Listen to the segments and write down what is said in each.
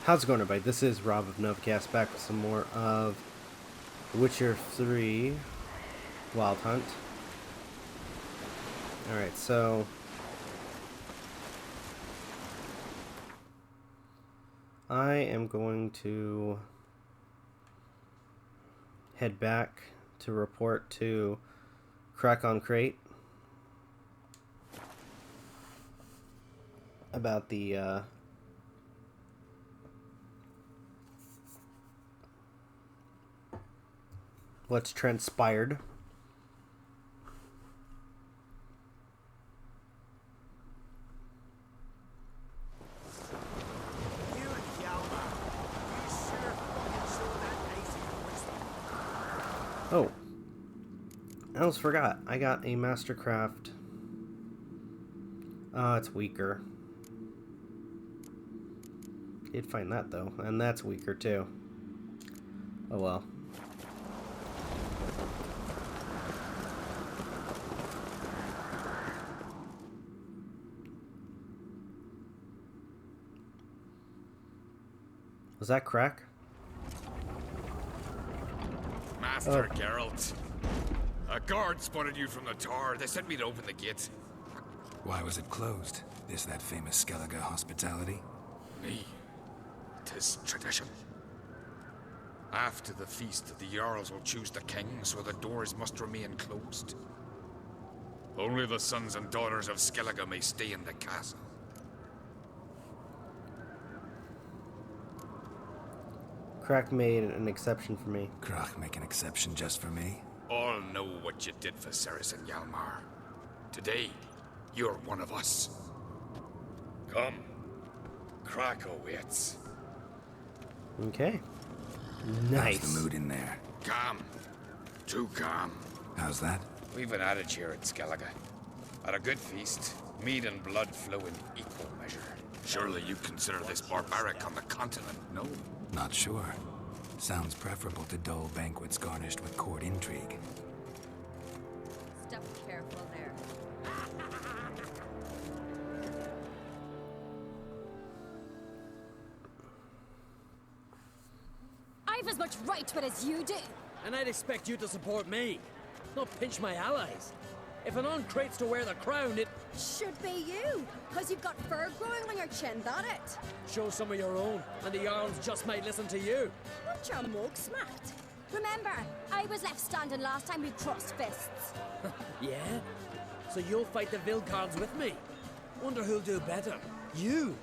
How's it going, everybody? This is Rob of Novakast, back with some more of Witcher 3 Wild Hunt. Alright, so I am going to head back to report to Crack on Crate about the what's transpired. Oh, I almost forgot. I got a Mastercraft. It's weaker. Did find that though, and that's weaker too. Oh well. Was that Crack? Master Geralt. A guard spotted you from the tower. They sent me to open the gate. Why was it closed? Is that famous Skellige hospitality? Me. 'Tis tradition. After the feast, the Jarls will choose the king, so the doors must remain closed. Only the sons and daughters of Skellige may stay in the castle. Crack made an exception for me. Crack make an exception just for me? All know what you did for Ceres and Hjalmar. Today, you're one of us. Come. Crack awaits. Okay. Nice. How's the mood in there? Calm. Too calm. How's that? We've an adage here at Skellige. At a good feast, meat and blood flow in equal measure. Surely you consider this barbaric on the continent, no? Not sure. Sounds preferable to dull banquets garnished with court intrigue. Step careful there. I've as much right to it as you do. And I'd expect you to support me, not pinch my allies. If an on-crate's to wear the crown, it Should be you, because you've got fur growing on your chin, that it? shows some of your own, and the Jarls just might listen to you. Want your mug smacked? Remember, I was left standing last time we crossed fists. Yeah? So you'll fight the Vilcards with me? Wonder who'll do better, you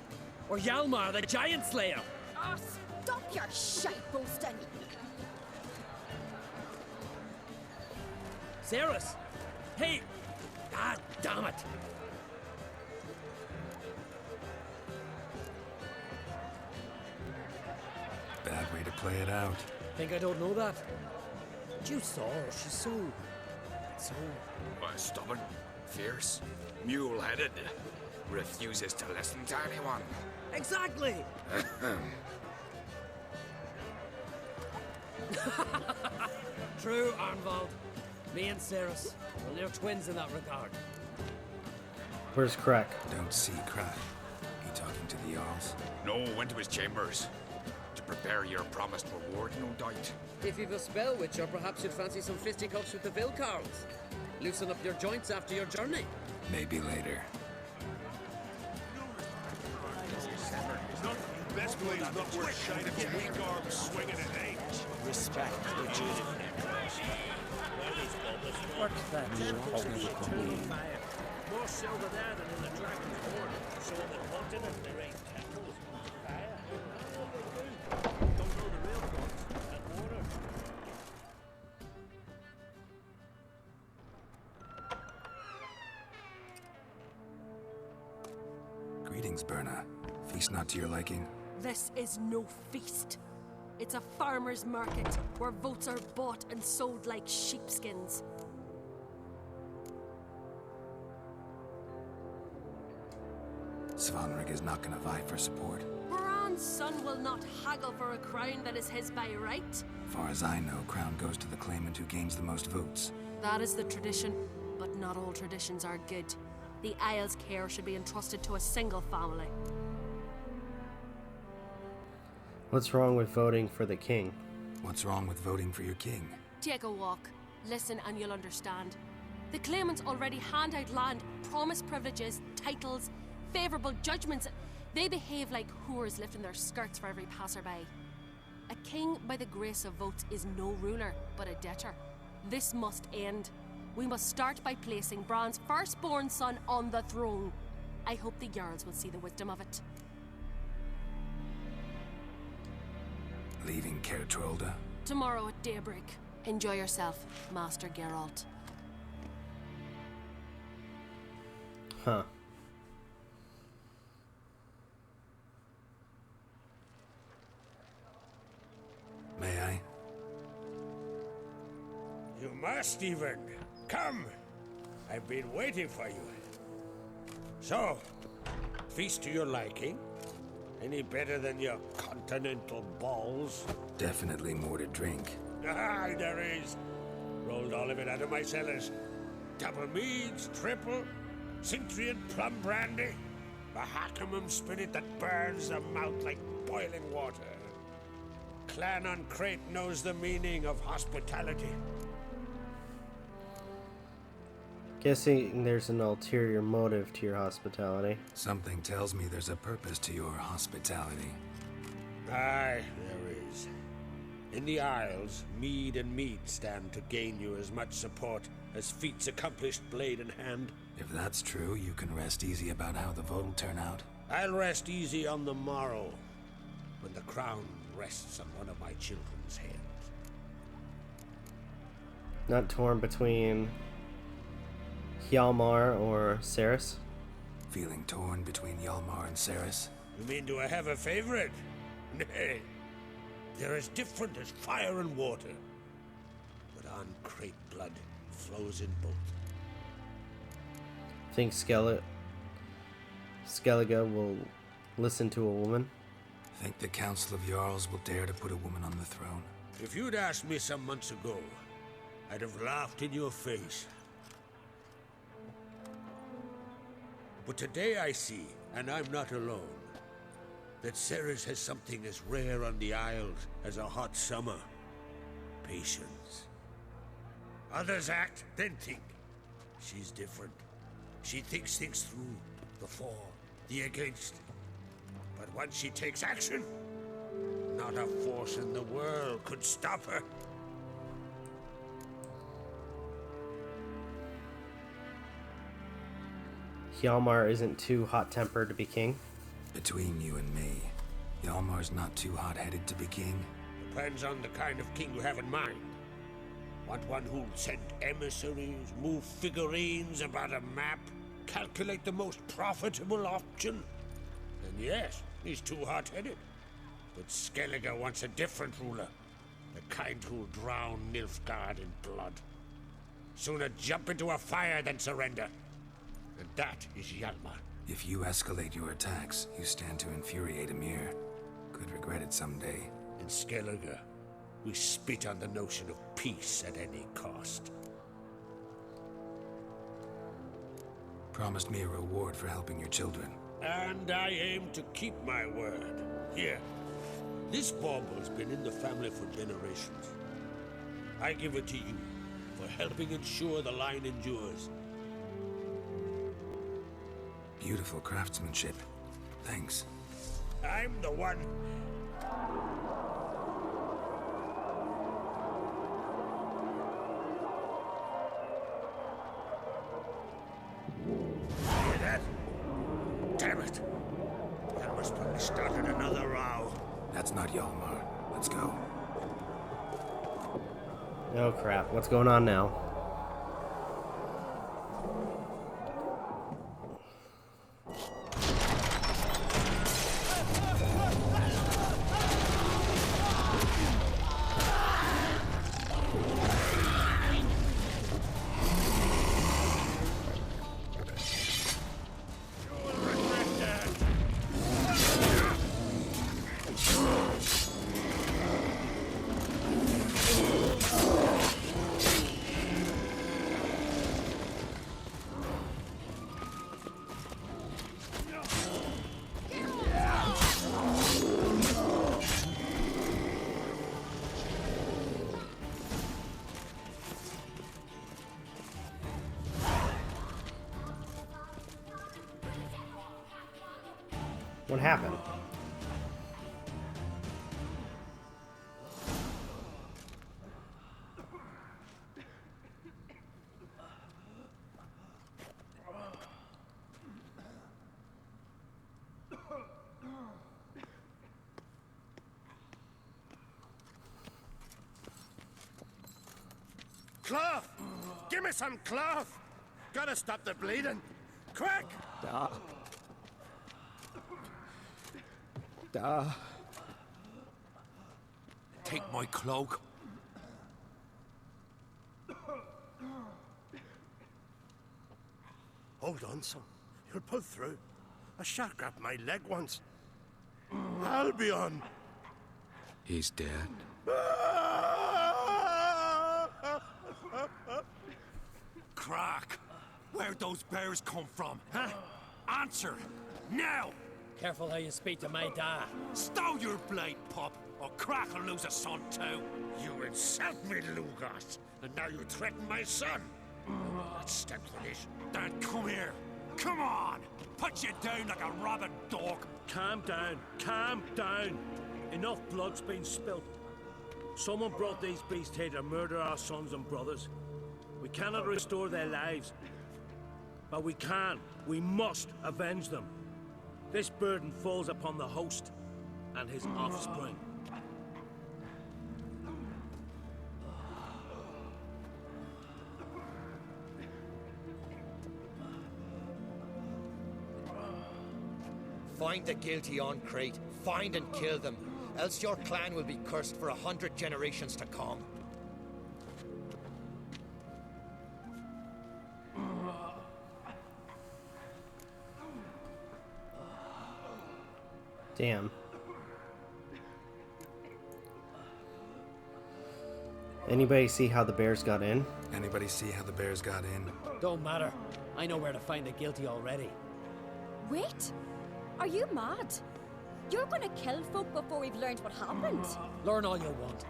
or Hjalmar the Giant Slayer? Oh, stop your shite boasting. Ceres? Hey! Ah, damn it! Bad way to play it out. Think I don't know that? But you saw her, she's so... Stubborn, fierce, mule-headed. Refuses to listen to anyone. Exactly! True, Arnvald. Me and Ceres, well, they're twins in that regard. Where's Crack? Don't see Crack. He talking to the Jarls? No, went to his chambers. To prepare your promised reward, no doubt. If you've a spell, Witcher, perhaps you'd fancy some fisticuffs with the Vilcards. Loosen up your joints after your journey. Maybe later. Best believe not worth shining weak arms swinging at age. Respect legit. What's that? More silver there than in the dragon's horn. So on the continent there ain't temples and fire. Don't know the real gods and water. Greetings, Berna. Feast not to your liking? This is no feast. It's a farmer's market where votes are bought and sold like sheepskins. Svanrig is not gonna vie for support. Bran's son will not haggle for a crown that is his by right. Far as I know, crown goes to the claimant who gains the most votes. That is the tradition, but not all traditions are good. The Isle's care should be entrusted to a single family. What's wrong with voting for the king? What's wrong with voting for your king? Take a walk. Listen and you'll understand. The claimants already hand out land, promise privileges, titles, favourable judgments. They behave like whores lifting their skirts for every passerby. A king by the grace of votes is no ruler, but a debtor. This must end. We must start by placing Bran's firstborn son on the throne. I hope the Jarls will see the wisdom of it. Leaving Kertrolda? Tomorrow at daybreak. Enjoy yourself, Master Geralt. Huh. May I? You must even. Come. I've been waiting for you. So, feast to your liking? Any better than your continental balls? Definitely more to drink. Ah, there is. Rolled all of it out of my cellars. Double meads, triple, Cintrian plum brandy, a Hackamum spirit that burns the mouth like boiling water. Clan on Crate knows the meaning of hospitality. Guessing there's an ulterior motive to your hospitality. Something tells me there's a purpose to your hospitality. Aye, there is. In the Isles, mead and meat stand to gain you as much support as feats accomplished blade in hand. If that's true, you can rest easy about how the vote will turn out. I'll rest easy on the morrow, when the crown rests on one of my children's heads. Not torn between Hjalmar or Cerys? Feeling torn between Hjalmar and Cerys? You mean do I have a favorite? Nay. They're as different as fire and water. But on Crate blood flows in both. Think Skellige will listen to a woman? Think the Council of Jarls will dare to put a woman on the throne? If you'd asked me some months ago, I'd have laughed in your face. But today I see, and I'm not alone, that Cerys has something as rare on the Isles as a hot summer. Patience. Others act, then think. She's different. She thinks things through, the for, the against. But once she takes action, not a force in the world could stop her. Hjalmar isn't too hot-tempered to be king? Between you and me, Hjalmar's not too hot-headed to be king. Depends on the kind of king you have in mind. Want one who'll send emissaries, move figurines about a map, calculate the most profitable option? Then yes, he's too hot-headed. But Skellige wants a different ruler. The kind who'll drown Nilfgaard in blood. Sooner jump into a fire than surrender. And that is Hjalmar. If you escalate your attacks, you stand to infuriate Emir. Could regret it someday. In Skellige, we spit on the notion of peace at any cost. Promised me a reward for helping your children. And I aim to keep my word. Here, this bauble's been in the family for generations. I give it to you for helping ensure the line endures. Beautiful craftsmanship. Thanks. I'm the one. Hear that? Damn it. That must probably started another row. That's not Hjalmar. Let's go. Oh crap, what's going on now? What happened? Cloth! Give me some cloth! Gotta stop the bleeding! Quick! Take my cloak. Hold on, son. You'll pull through. A shark grabbed my leg once. Albion! He's dead. Crack! Where'd those bears come from, huh? Answer! Now! Careful how you speak to my dad. Stow your blade, pup, or Crack will lose a son too. You insult me, Lugas, and now you threaten my son. Let's step to this. Then come here. Come on! Put you down like a rabid dog. Calm down. Calm down. Enough blood's been spilt. Someone brought these beasts here to murder our sons and brothers. We cannot restore their lives. But we can. We must avenge them. This burden falls upon the host and his offspring. Find the guilty on Crete. Find and kill them. Else your clan will be cursed for 100 generations to come. Damn. Anybody see how the bears got in? Anybody see how the bears got in? Don't matter. I know where to find the guilty already. Wait! Are you mad? You're gonna kill folk before we've learned what happened. Learn all you want.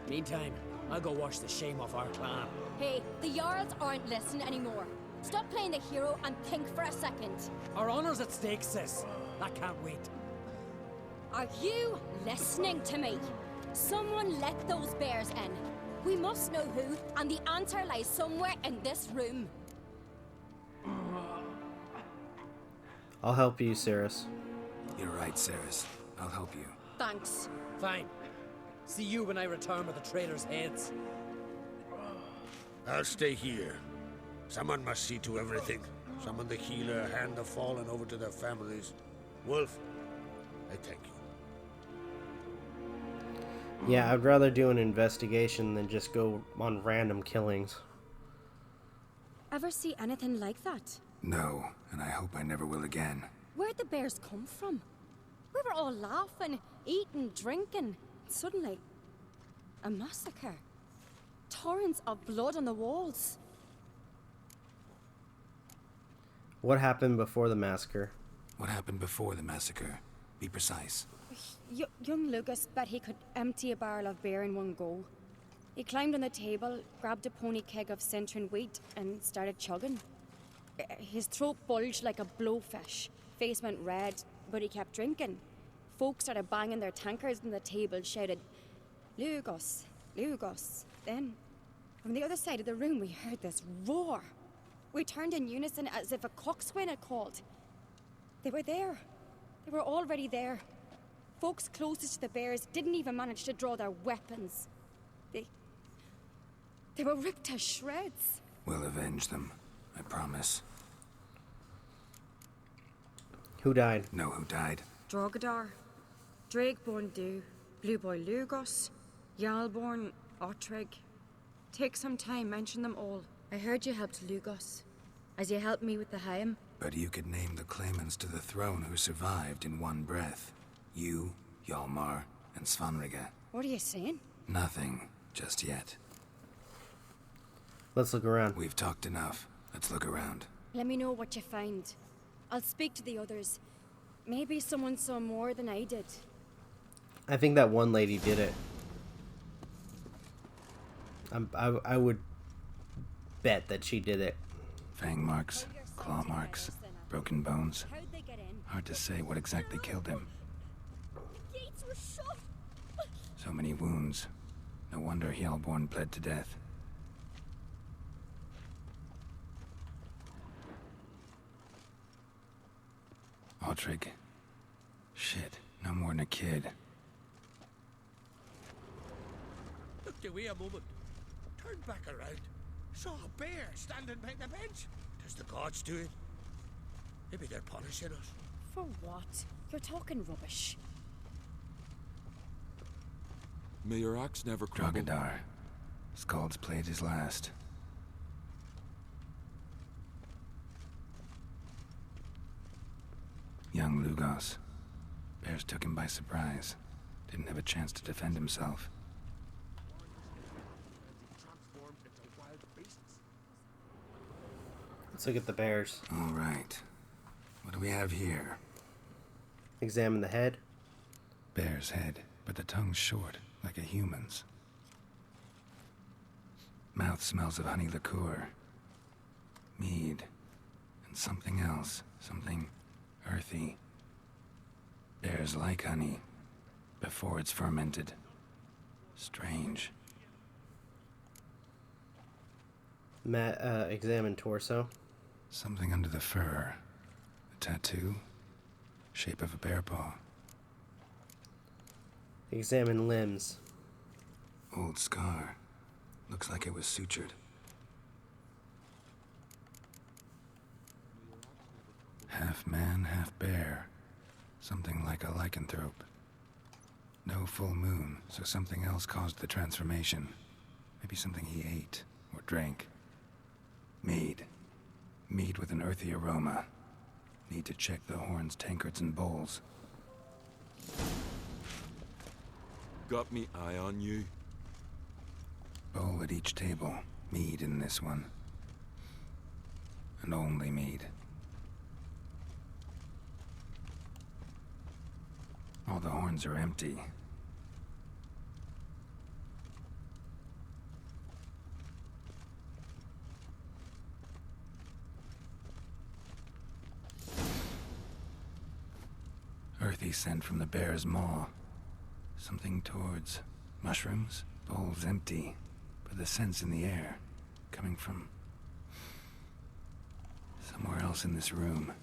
Meantime, I'll go wash the shame off our clan. Hey, the Jarls aren't listening anymore. Stop playing the hero and think for a second. Our honor's at stake, sis. That can't wait. Are you listening to me? Someone let those bears in. We must know who, and the answer lies somewhere in this room. I'll help you, Cirrus. You're right, Ceres. I'll help you. Thanks. Fine. See you when I return with the traitors' heads. I'll stay here. Someone must see to everything. Summon the healer, hand the fallen over to their families. Wolf, I thank you. Yeah, I'd rather do an investigation than just go on random killings. Ever see anything like that? No, and I hope I never will again. Where'd the bears come from? We were all laughing, eating, drinking. Suddenly, a massacre. Torrents of blood on the walls. What happened before the massacre? What happened before the massacre? Be precise. Young Lucas bet he could empty a barrel of beer in one go. He climbed on the table, grabbed a pony keg of Centron wheat, and started chugging. His throat bulged like a blowfish. Face went red, but he kept drinking. Folks started banging their tankards on the table, shouted, "Lugos, Lugos." Then, from the other side of the room, we heard this roar. We turned in unison as if a coxswain had called. They were there. They were already there. Folks closest to the bears didn't even manage to draw their weapons. They were ripped to shreds. We'll avenge them. I promise. Who died? Know who died? Drogadar, Drakeborn Du, Blue Boy Lugos, Jarlborn, Ottrig. Take some time, mention them all. I heard you helped Lugos, as you helped me with the Haim. But you could name the claimants to the throne who survived in one breath. You, Hjalmar, and Svanrige. What are you saying? Nothing, just yet. Let's look around. We've talked enough. Let's look around. Let me know what you find. I'll speak to the others. Maybe someone saw more than I did. I think that one lady did it. I would bet that she did it. Fang marks, claw marks, broken bones. How'd they get in? Hard to say what exactly killed him. Gates were shut! So many wounds. No wonder Hjalborn bled to death. Aldrich. Shit, no more than a kid. Looked away a moment. Turned back around. Saw a bear standing by the bench. Does the gods do it? Maybe they're punishing us. For what? You're talking rubbish. May your axe never crumble. Drogadar. Skald's played his last. Young Lugos. Bears took him by surprise. Didn't have a chance to defend himself. Let's look at the bears. All right. What do we have here? Examine the head. Bear's head, but the tongue's short, like a human's. Mouth smells of honey liqueur. Mead. And something else. Something earthy. Bears like honey. Before it's fermented. Strange. Examine torso. Something under the fur. A tattoo. Shape of a bear paw. Examine limbs. Old scar. Looks like it was sutured. Half man, half bear. Something like a lycanthrope. No full moon, so something else caused the transformation. Maybe something he ate or drank. Mead. Mead with an earthy aroma. Need to check the horns, tankards, and bowls. Got me eye on you. Bowl at each table. Mead in this one. And only mead. All the horns are empty. Earthy scent from the bear's maw. Something towards mushrooms. Bowl's empty, but the scent's in the air. Coming from somewhere else in this room.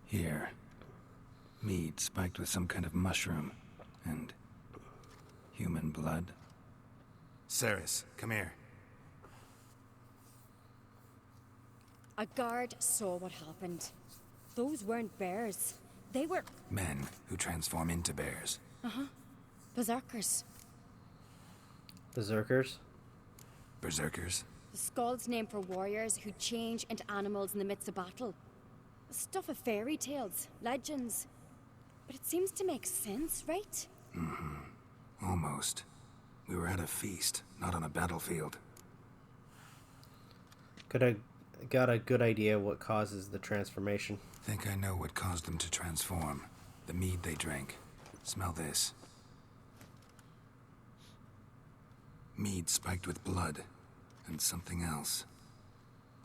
Here. Mead spiked with some kind of mushroom. And human blood. Ceres, come here. A guard saw what happened. Those weren't bears. They were... Men who transform into bears. berserkers. Berserkers. Berserkers. The Skald's name for warriors who change into animals in the midst of battle. Stuff of fairy tales, legends. But it seems to make sense, right? Almost. We were at a feast, not on a battlefield. Got a good idea what causes the transformation. Think I know what caused them to transform. The mead they drank. Smell this. Mead spiked with blood. And something else.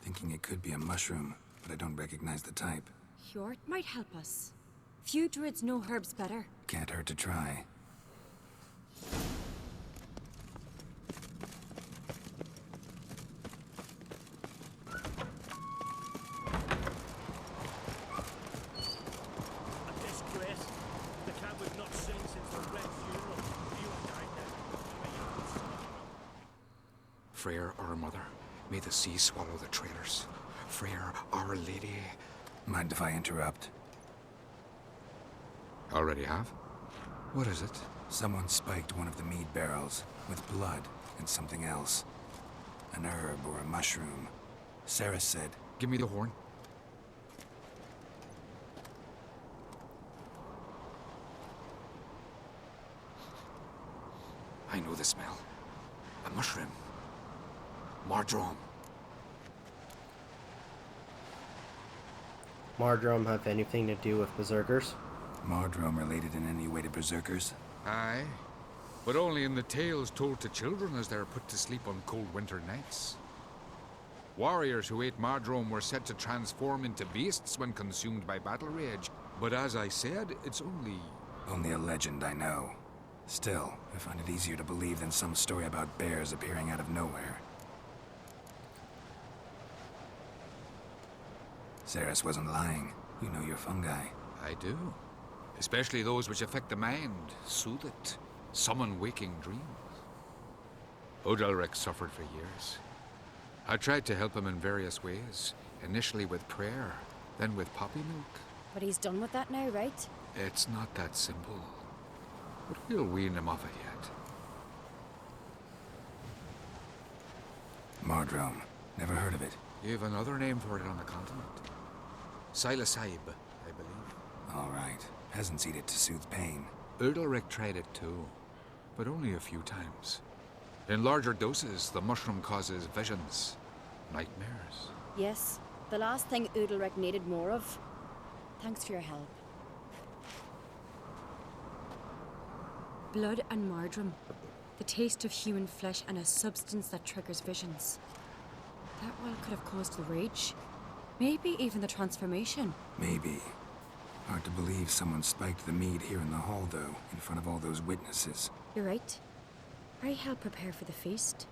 Thinking it could be a mushroom, but I don't recognize the type. Hjort might help us. Few druids know herbs better. Can't hurt to try. A disgrace. The camp we've not seen since the Red Funeral. You and I now. Freyr, our mother, may the sea swallow the traitors. Freyr, our lady. Mind if I interrupt? Already have? What is it? Someone spiked one of the mead barrels with blood and something else. An herb or a mushroom. Sarah said, Give me the horn. I know the smell. A mushroom. Mardrome. Mardrome have anything to do with berserkers? Mardrome related in any way to berserkers? Aye, but only in the tales told to children as they're put to sleep on cold winter nights. Warriors who ate Mardrome were said to transform into beasts when consumed by battle rage, but as I said, it's only... Only a legend, I know. Still, I find it easier to believe than some story about bears appearing out of nowhere. Ceres wasn't lying. You know your fungi. I do. Especially those which affect the mind, soothe it, summon waking dreams. Odalric suffered for years. I tried to help him in various ways, initially with prayer, then with poppy milk. But he's done with that now, right? It's not that simple. But we'll wean him off it yet. Mardrome. Never heard of it. You've another name for it on the continent. Psilocybe, I believe. All right. Peasants eat it to soothe pain. Odalric tried it too, but only a few times. In larger doses, the mushroom causes visions, nightmares. Yes, the last thing Udalric needed more of. Thanks for your help. Blood and Mardrome. The taste of human flesh and a substance that triggers visions. That well could have caused the rage. Maybe even the transformation. Maybe. Hard to believe someone spiked the mead here in the hall, though, in front of all those witnesses. You're right. I helped prepare for the feast.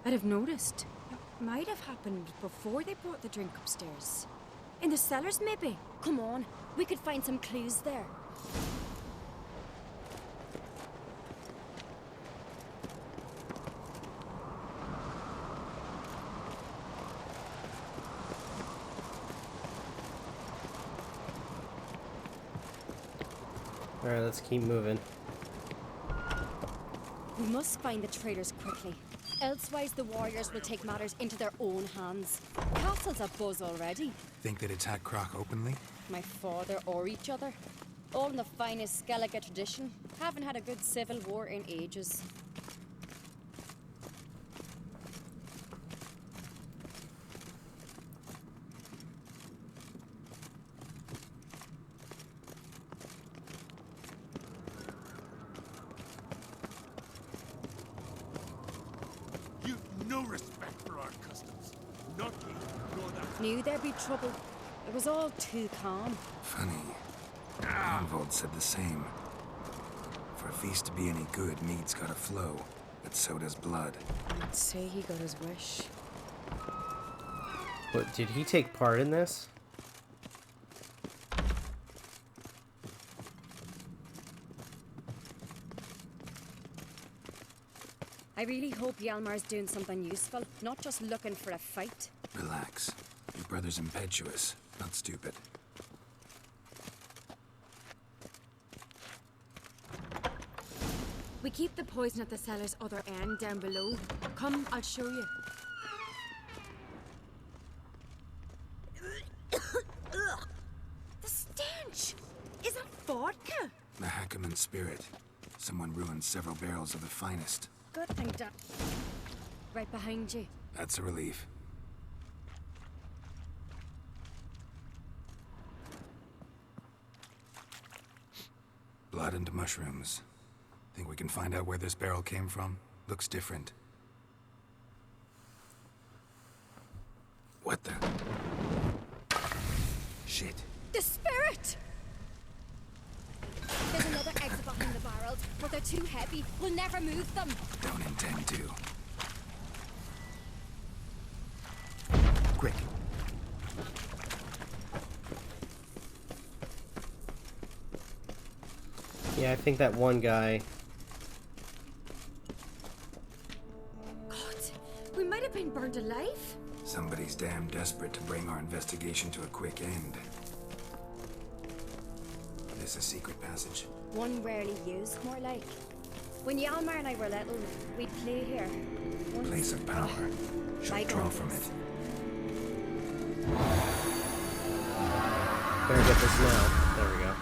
I'd have noticed. It might have happened before they brought the drink upstairs. In the cellars, maybe? Come on, we could find some clues there. Alright, let's keep moving. We must find the traitors quickly. Elsewise, the warriors will take matters into their own hands. Castle's abuzz already. Think they'd attack Croc openly? My father or each other. All in the finest Skellige tradition. Haven't had a good civil war in ages. No respect for our customs. Not me, nor that. Knew there'd be trouble. It was all too calm. Funny. Arnvold said the same. For a feast to be any good, mead's gotta flow, but so does blood. I'd say he got his wish. But did he take part in this? I really hope Hjalmar's doing something useful, not just looking for a fight. Relax. Your brother's impetuous, not stupid. We keep the poison at the cellar's other end, down below. Come, I'll show you. The stench! Is that vodka? The Hackerman spirit. Someone ruined several barrels of the finest. Good thing done. Right behind you. That's a relief. Blood and mushrooms. Think we can find out where this barrel came from? Looks different. What the? Shit. The spirit! There's another exit behind the barrels, but they're too heavy. We'll never move them. Don't intend to. Quick. Yeah, I think that one guy... God, we might have been burned alive. Somebody's damn desperate to bring our investigation to a quick end. This a secret passage? One rarely used, more like. When Hjalmar and I were little, we'd play here. Once... Place of power. Should draw from it. Better get this now. There we go.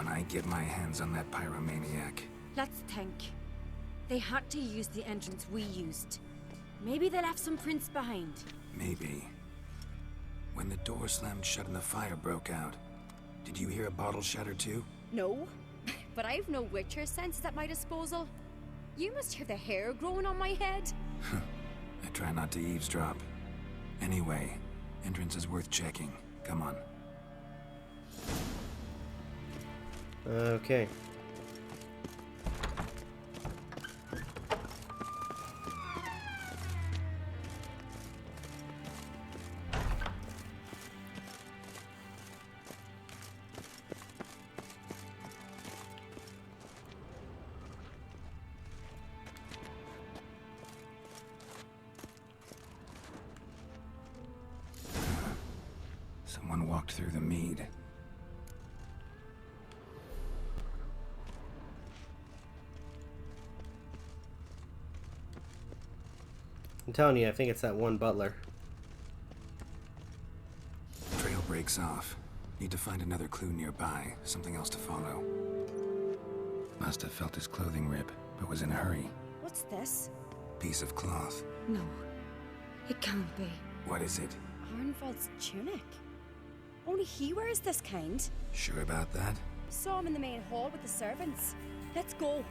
when I get my hands on that pyromaniac. Let's think. They had to use the entrance we used. Maybe they left some prints behind. Maybe. When the door slammed shut and the fire broke out, did you hear a bottle shatter too? No, but I've no Witcher senses at my disposal. You must hear the hair growing on my head. I try not to eavesdrop. Anyway, entrance is worth checking. Come on. Okay. Someone walked through the mead. I'm telling you, I think it's that one butler. Trail breaks off. Need to find another clue nearby. Something else to follow. Must have felt his clothing rip, but was in a hurry. What's this? Piece of cloth. No, it can't be. What is it? Arnvald's tunic. Only he wears this kind. Sure about that? Saw him in the main hall with the servants. Let's go.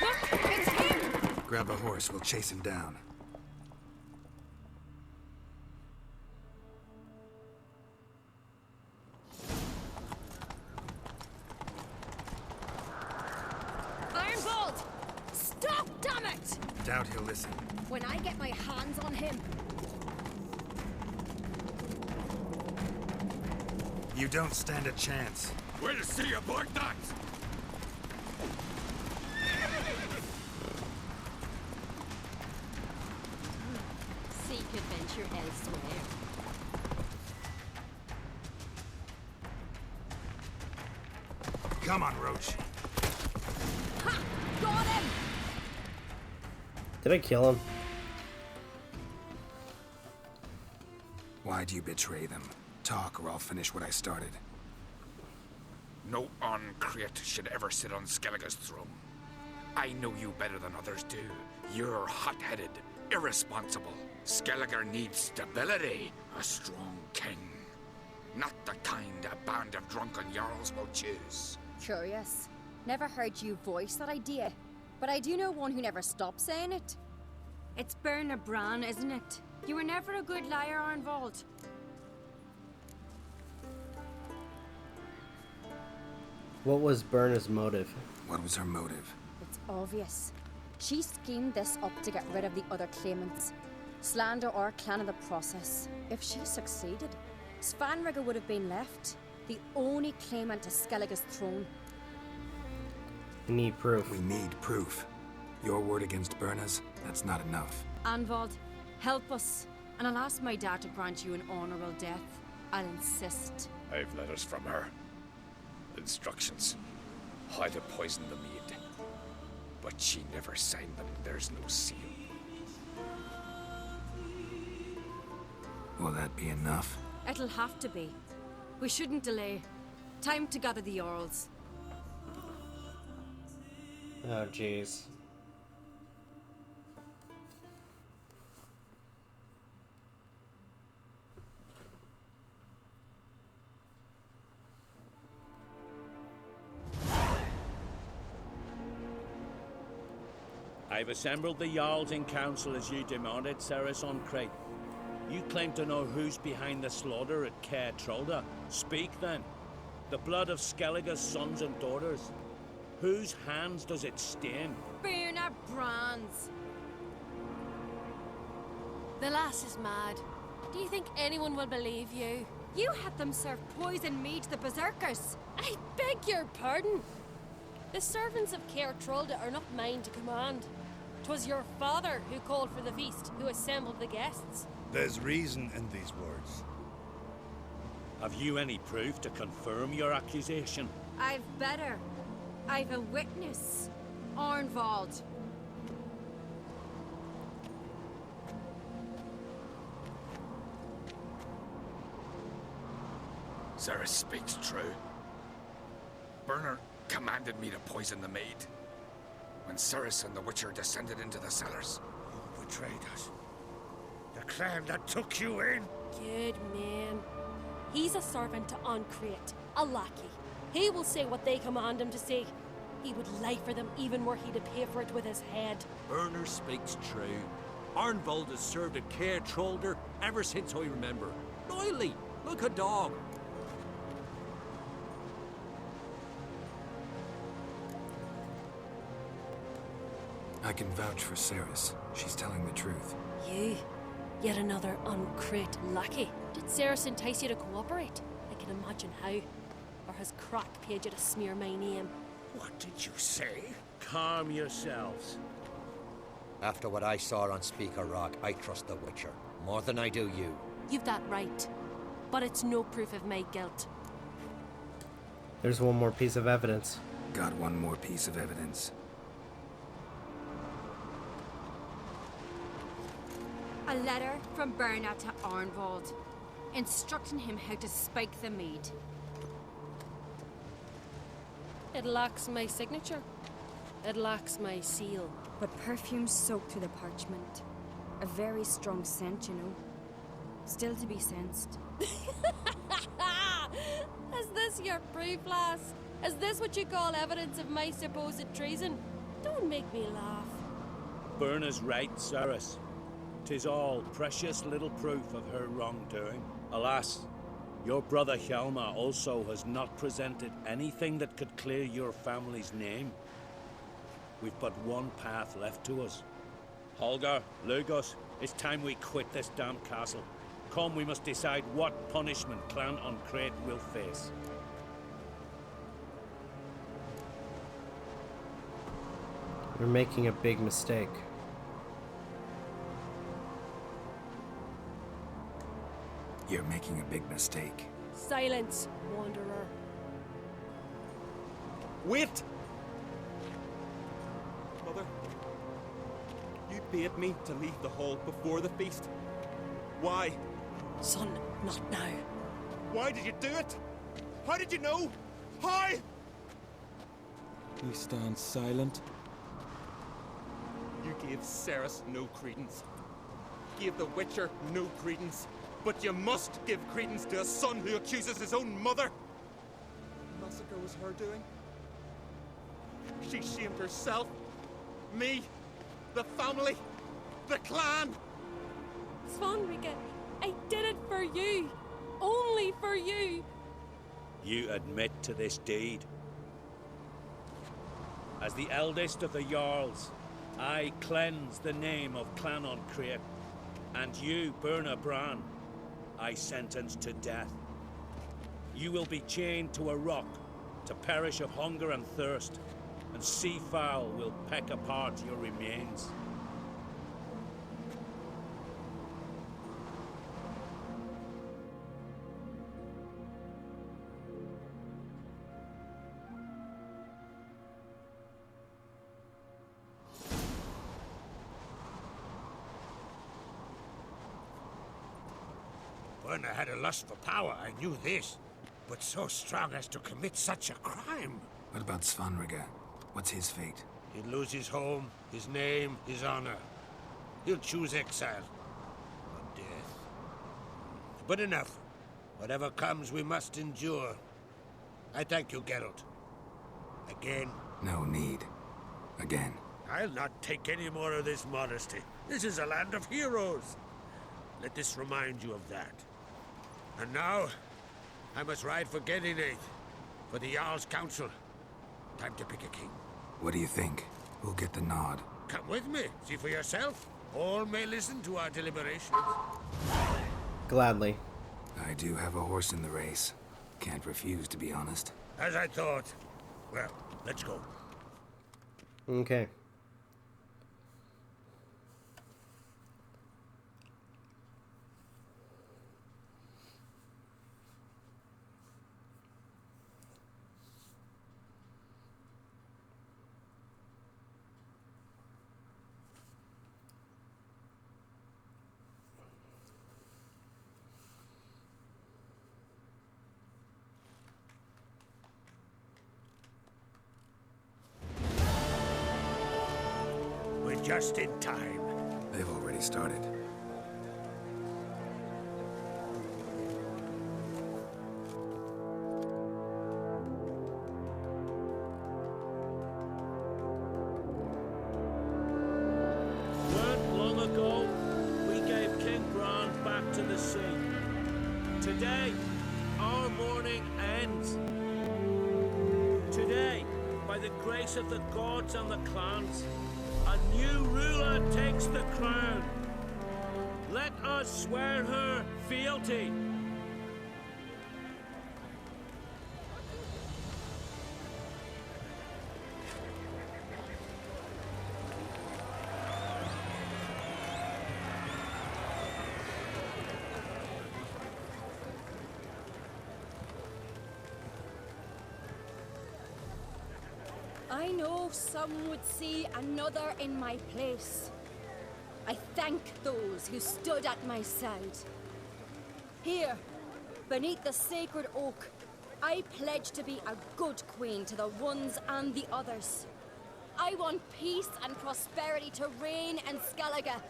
Look, it's him! Grab a horse, we'll chase him down. Arnvald! Stop, damn it! Doubt he'll listen. When I get my hands on him. You don't stand a chance. We'll see about that! Seek adventure elsewhere. Come on, Roach. Ha! Got him! Did I kill him? Why do you betray them? Talk or I'll finish what I started. No uncreate should ever sit on Skellige's throne. I know you better than others do. You're hot-headed, irresponsible. Skellige needs stability, a strong king. Not the kind a band of drunken jarls will choose. Curious. Never heard you voice that idea. But I do know one who never stops saying it. It's Berna Bran, isn't it? You were never a good liar, Arnvald. What was Berna's motive? What was her motive? It's obvious. She schemed this up to get rid of the other claimants. Slander our clan in the process. If she succeeded, Svanrigger would have been left, the only claimant to Skellige's throne. We need proof. We need proof. Your word against Berna's, that's not enough. Anvald, help us, and I'll ask my dad to grant you an honorable death. I'll insist. I've letters from her. Instructions. How to poison the mead. But she never signed them. There's no seal. Will that be enough? It'll have to be. We shouldn't delay. Time to gather the Jarls. Oh, jeez. I've assembled the Jarls in council as you demanded, Ceres on Crate. You claim to know who's behind the slaughter at Caer Trolda. Speak then. The blood of Skellige's sons and daughters. Whose hands does it stain? Berna Bran's. The lass is mad. Do you think anyone will believe you? You had them serve poison mead to the berserkers. I beg your pardon. The servants of Caer Trolda are not mine to command. 'Twas your father who called for the feast, who assembled the guests. There's reason in these words. Have you any proof to confirm your accusation? I've better. I've a witness. Arnvald. Ceres speaks true. Burner commanded me to poison the maid. When Ceres and the Witcher descended into the cellars. You betrayed us. The clan that took you in. Good man. He's a servant to Uncreate, a lackey. He will say what they command him to say. He would lie for them even were he to pay for it with his head. Burner speaks true. Arnvald has served at Care Trollder ever since I remember. Loyally, like a dog. I can vouch for Ceres. She's telling the truth. You? Yet another Uncreate lackey. Did Ceres entice you to cooperate? I can imagine how. Or has Crack paid you to smear my name? What did you say? Calm yourselves. After what I saw on Speaker Rock, I trust the Witcher. More than I do you. You've that right. But it's no proof of my guilt. There's one more piece of evidence. Got one more piece of evidence. A letter from Berna to Arnvald, instructing him how to spike the mead. It lacks my signature. It lacks my seal. But perfume soaked through the parchment. A very strong scent, you know. Still to be sensed. Is this your proof, lass? Is this what you call evidence of my supposed treason? Don't make me laugh. Berna's right, Ceres. 'Tis all precious little proof of her wrongdoing. Alas, your brother Hjalmar also has not presented anything that could clear your family's name. We've but one path left to us. Holger, Lugos, it's time we quit this damn castle. Come, we must decide what punishment Clan Uncreate will face. You're making a big mistake. You're making a big mistake. Silence, wanderer. Wait! Mother, you bade me to leave the hall before the feast. Why? Son, not now. Why did you do it? How did you know? How? You stand silent. You gave Ceres no credence. Gave the Witcher no credence. But you must give credence to a son who accuses his own mother. The massacre was her doing. She shamed herself, me, the family, the clan. Svanrika, I did it for you. Only for you. You admit to this deed. As the eldest of the Jarls, I cleanse the name of Clan Uncreate, and you, Berna Bran, I sentence to death. You will be chained to a rock to perish of hunger and thirst, and seafowl will peck apart your remains. Berna had a lust for power, I knew this. But so strong as to commit such a crime. What about Svanrika? What's his fate? He'll lose his home, his name, his honor. He'll choose exile. Or death. But enough. Whatever comes, we must endure. I thank you, Geralt. Again. No need. Again. I'll not take any more of this modesty. This is a land of heroes. Let this remind you of that. And now, I must ride for Gedinate, for the Jarl's Council. Time to pick a king. What do you think? Who'll get the nod? Come with me, see for yourself. All may listen to our deliberations. Gladly. I do have a horse in the race. Can't refuse, to be honest. As I thought. Well, let's go. Okay. Just in time. They've already started. Weren't long ago, we gave King Bran back to the sea. Today, our mourning ends. Today, by the grace of the gods and the clans, a new ruler takes the crown. Let us swear her fealty. I know some would see another in my place. I thank those who stood at my side. Here, beneath the sacred oak, I pledge to be a good queen to the ones and the others. I want peace and prosperity to reign in Skellige.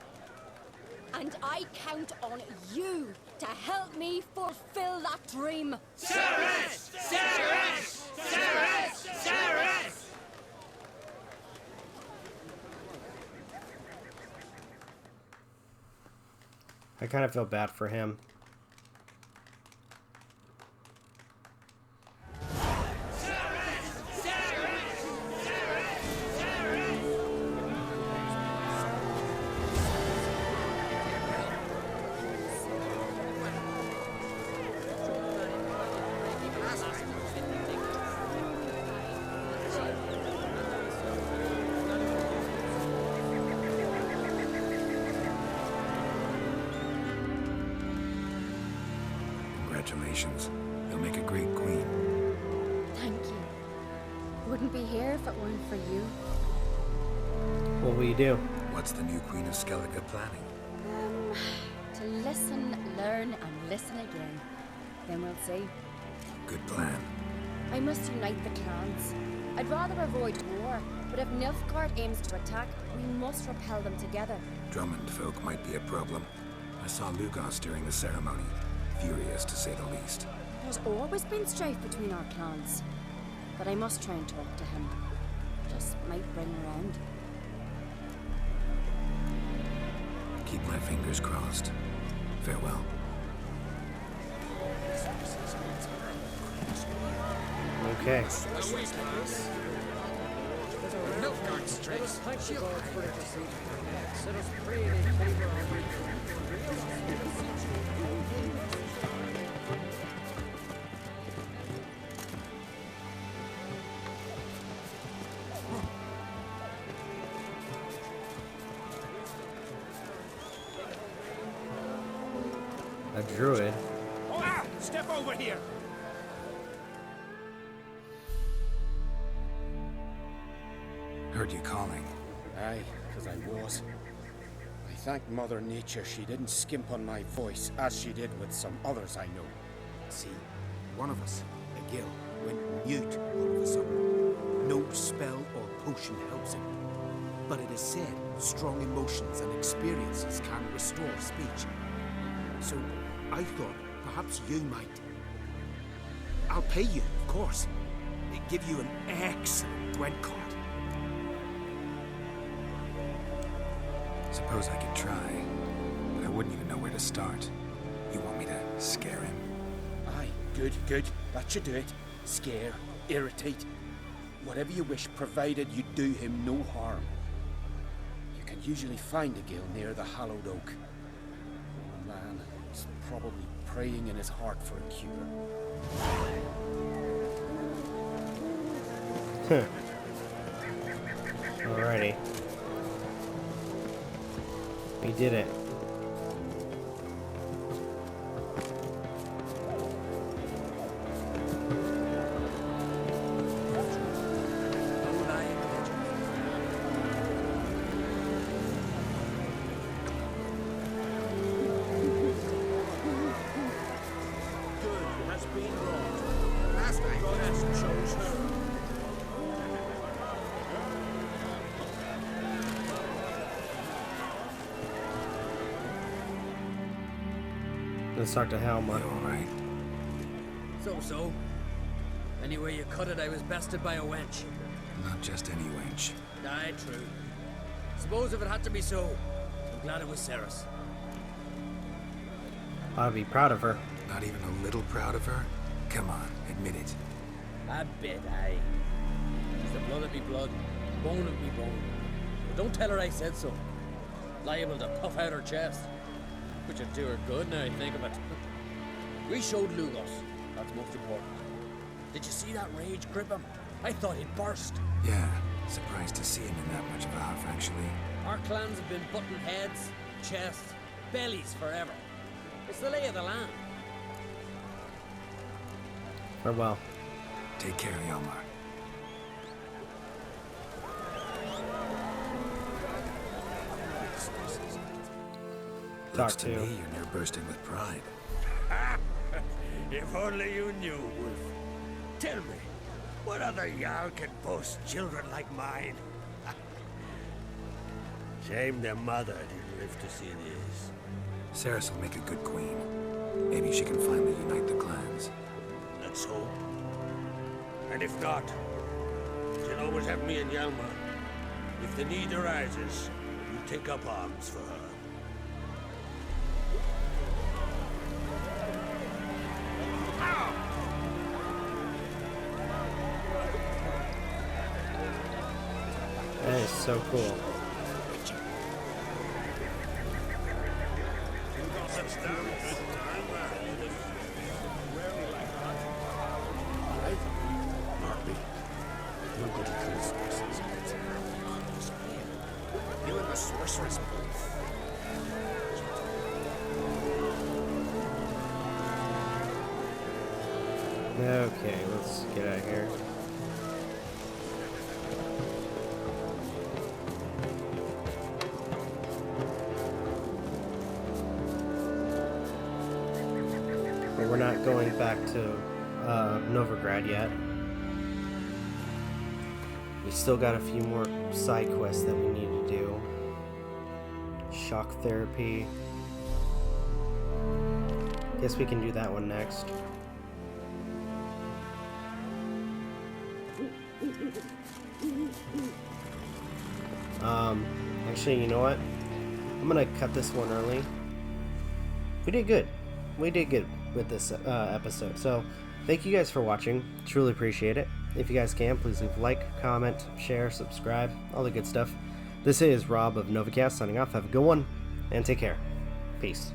And I count on you to help me fulfill that dream. Ceres! Ceres! Ceres! Ceres! I kind of feel bad for him. Congratulations. You'll make a great queen. Thank you. Wouldn't be here if it weren't for you. What will you do? What's the new Queen of Skellige planning? To listen, learn, and listen again. Then we'll see. Good plan. I must unite the clans. I'd rather avoid war, but if Nilfgaard aims to attack, we must repel them together. Drummond folk might be a problem. I saw Lugos during the ceremony. Furious, to say the least. There's always been strife between our clans. But I must try and talk to him. Just might bring around. Keep my fingers crossed. Farewell. Okay. A druid. Ah! Step over here! Heard you calling. Aye, 'cause I was. I thank Mother Nature she didn't skimp on my voice, as she did with some others I know. See, one of us, a gill, went mute all of a sudden. No spell or potion helps him. But it is said strong emotions and experiences can restore speech. So, I thought perhaps you might. I'll pay you, of course. Give you an excellent Dwent card. Suppose I could try, but I wouldn't even know where to start. You want me to scare him? Aye, good, good. That should do it. Scare, irritate. Whatever you wish, provided you do him no harm. You can usually find a gill near the hallowed oak. Oh man, he's probably praying in his heart for a cure. Alrighty. We did it. Let's talk to Helma. You alright? So. Anyway you cut it, I was bested by a wench. Not just any wench. Aye, true. Suppose if it had to be so, I'm glad it was Ceres. I'd be proud of her. Not even a little proud of her? Come on, admit it. A bit, aye. She's the blood of me blood, bone of me bone. But don't tell her I said so. Liable to puff out her chest. Which would do her good now I think of it. We showed Lugos. That's most important. Did you see that rage grip him? I thought he'd burst. Yeah, surprised to see him in that much of a huff, actually. Our clans have been butting heads, chests, bellies forever. It's the lay of the land. Farewell. Take care, Yelmar. Looks to me you're near bursting with pride. If only you knew, Wolf. Tell me, what other Jarl can boast children like mine? Shame their mother didn't live to see this. Ceres will make a good queen. Maybe she can finally unite the clans. Let's hope. And if not, she'll always have me and Hjalmar. If the need arises, you take up arms for her. That is so cool. You and the sorceress both. Okay, let's get out of here. But we're not going back to Novigrad yet. We still got a few more side quests that we need to do. Shock therapy. Guess we can do that one next. Actually, you know what? I'm gonna cut this one early. We did good. We did good with this episode. So, thank you guys for watching. Truly appreciate it. If you guys can, please leave a like, comment, share, subscribe, all the good stuff. This is Rob of Novakast signing off. Have a good one, and take care. Peace.